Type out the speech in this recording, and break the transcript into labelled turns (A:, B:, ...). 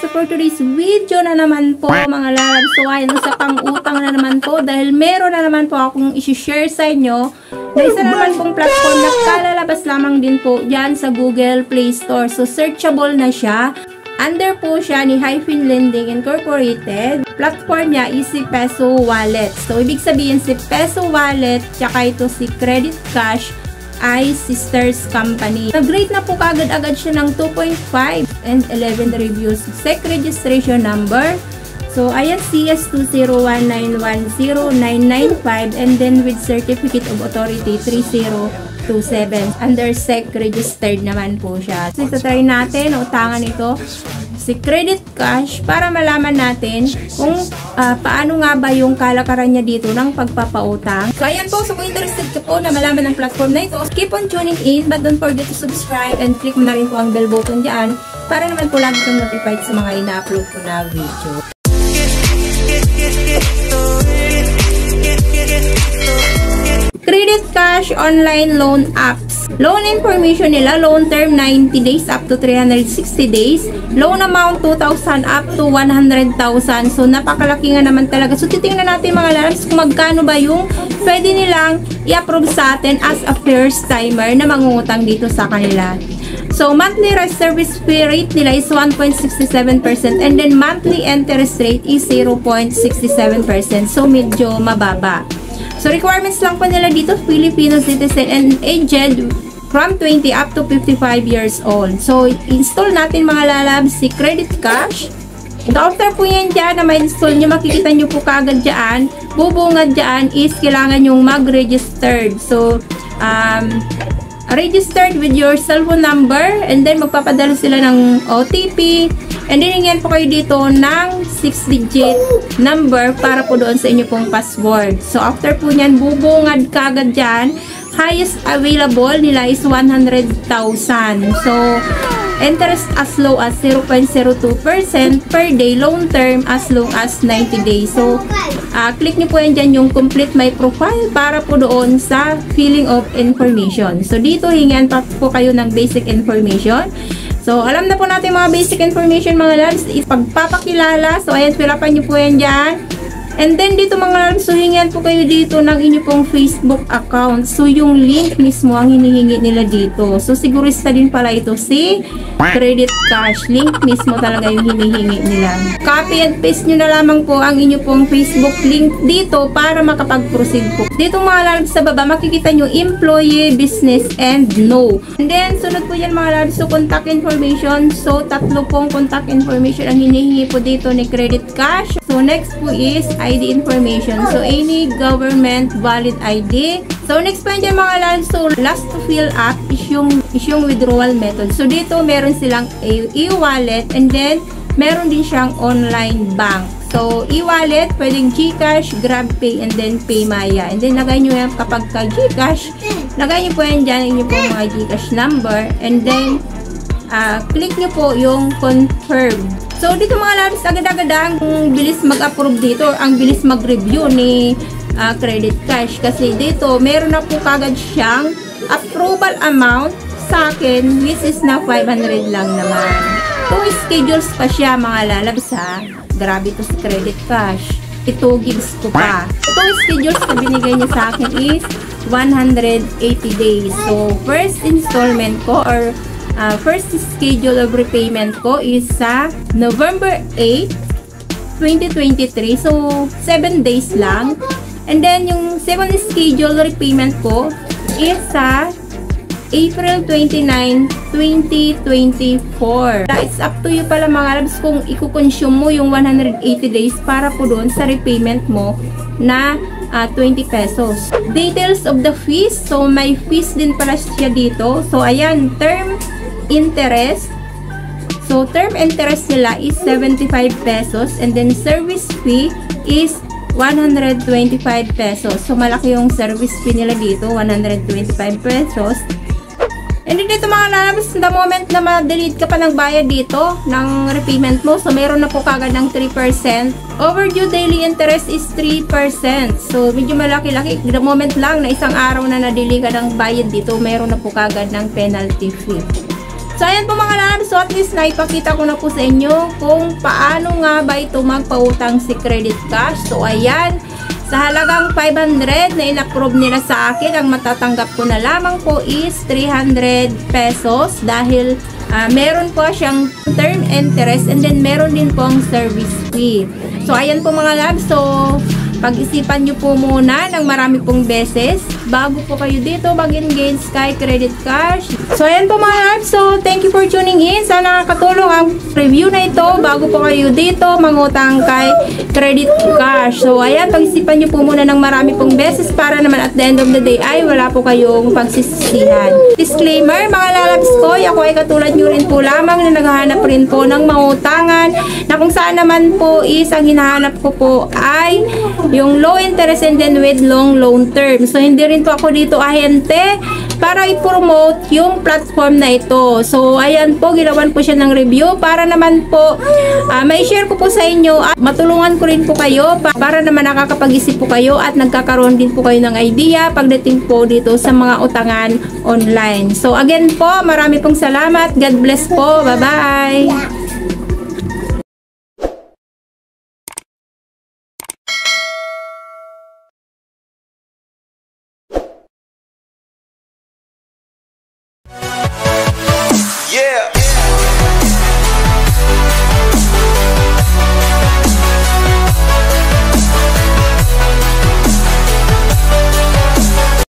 A: So for today's video na naman po mga lalabs, so ayun sa pang-utang na naman po dahil meron na naman po akong isi-share sa inyo na isa na naman pong platform na kalalabas lamang din po dyan sa Google Play Store. So searchable na siya. Under po siya ni Hyphen Lending Incorporated. Platform niya is si Peso Wallet. So ibig sabihin si Peso Wallet tsaka ito si Credit Cash ay sisters company. Nag-rate na po kagad-agad siya ng 2.5 and 11 reviews. SEC registration number. So ayan, CS201910995 and then with certificate of authority 3027. Under SEC registered naman po siya. So itatry natin utangan ito si Credit Cash para malaman natin kung paano nga ba yung kalakaran niya dito ng pagpapautang. So ayan po, so kung interested ka po na malaman ng platform na ito, keep on tuning in but don't forget to subscribe and click mo na rin po ang bell button dyan para naman po lagi kang notified sa mga ina-upload ko na video. Credit Cash online loan apps. Loan information nila, loan term 90 days up to 360 days. Loan amount 2,000 up to 100,000. So napakalaki nga naman talaga. So titingnan natin mga lalabs kung magkano ba yung pwede nilang i-approve sa atin as a first timer na mangungutang dito sa kanila. So monthly service fee rate nila is 1.67% and then monthly interest rate is 0.67%. So medyo mababa. So requirements lang po nila dito, Filipino citizen and aged from 20 up to 55 years old. So install natin mga lalabs si Credit Cash. After po yan dyan na ma-install nyo, makikita nyo po kaagad dyan, bubungad dyan is kailangan yung mag-registered. So registered with your cellphone number and then magpapadala sila ng OTP and then hingyan po kayo dito ng 6-digit number para po doon sa inyo pong password. So after po nyan, bubungad kagad dyan. Highest available nila is 100,000. So interest as low as 0.02% per day, loan term as long as 90 days. So, click nyo po yan dyan yung complete my profile para po doon sa filling of information. So, dito hingan pa po kayo ng basic information. So, alam na po natin mga basic information mga loves, is pagpapakilala. So, ayan, fill upan nyo po yan dyan. And then, dito mga loves, so hingan po kayo dito ng inyo pong Facebook account. So, yung link mismo ang hinihingi nila dito. So, sigurista din pala ito si Credit Cash. Link mismo talaga yung hinihingi nila. Copy and paste nyo na lamang po ang inyo pong Facebook link dito para makapag-proceed po. Dito mga loves sa baba, makikita nyo employee, business, and no. And then, sunod po yan mga loves, so contact information. So, tatlo pong contact information ang hinihingi po dito ni Credit Cash. So, next po is ID information. So, any government valid ID. So, next po dyan mga loves, so last to fill up is yung withdrawal method. So, dito meron silang e-wallet and then meron din siyang online bank. So, e-wallet, pwedeng GCash, GrabPay, and then PayMaya. And then, lagay nyo yan kapag ka GCash, lagay nyo po yan dyan, yung po mga GCash number. And then, click nyo po yung confirm. So, dito mga loves, agad-agad ang bilis mag-approve dito, ang bilis mag-review ni Credit Cash. Kasi dito, meron na po kagad siyang approval amount sa akin, which is na 500 lang naman. 2 schedules pa siya mga lalabs ha. Grabe to sa Credit Cash. 2 gigs ko pa. 2 schedules na binigay niya sa akin is 180 days. So, first installment ko or first schedule of repayment ko is sa November 8, 2023. So, 7 days lang. And then, yung 7th schedule repayment ko is sa April 29, 2024. It's up to you pala mga labs kung i-consume mo yung 180 days para po doon sa repayment mo na 20 pesos. Details of the fees. So, may fees din pala siya dito. So, ayan, term interest. So, term interest nila is 75 pesos and then service fee is 125 pesos. So, malaki yung service fee nila dito, 125 pesos. And then dito mga lalabas, the moment na ma-delete ka pa ng bayad dito, ng repayment mo, so meron na po kagad ng 3%. Overdue daily interest is 3%. So, medyo malaki-laki. The moment lang na isang araw na na-delete ka ng bayad dito, meron na po kagad ng penalty fee. So, ayan po mga lalabs. So, at least naipakita ko na po sa inyo kung paano nga ba ito magpautang si Credit Cash. So, ayan. Sa halagang 500 na in-approve nila sa akin, ang matatanggap ko na lamang po is 300 pesos dahil meron po siyang term interest and then meron din po ang service fee. So, ayan po mga labs. So, pag-isipan nyo po muna ng marami pong beses bago po kayo dito mag-engage kay Credit Cash. So, ayan po mga labs. So, thank you for tuning in. Sana nakakatulong ang review na ito bago po kayo dito mangutang kay Credit Cash. So, ayan, pag-isipan nyo po muna ng marami pong beses para naman at the end of the day ay wala po kayong pagsisisihan. Disclaimer, mga lalabs ko, ako ay katulad nyo rin po lamang na naghahanap rin po ng mangutangan na kung saan naman po is ang hinahanap ko po ay yung low interest and then with long loan term. So, hindi rin po ako dito ahente para i-promote yung platform na ito. So, ayan po, ginawan po siya ng review para naman po may share ko po sa inyo at matulungan ko rin po kayo para naman nakakapag-isip po kayo at nagkakaroon din po kayo ng idea pagdating po dito sa mga utangan online. So, again po, marami pong salamat. God bless po. Bye-bye!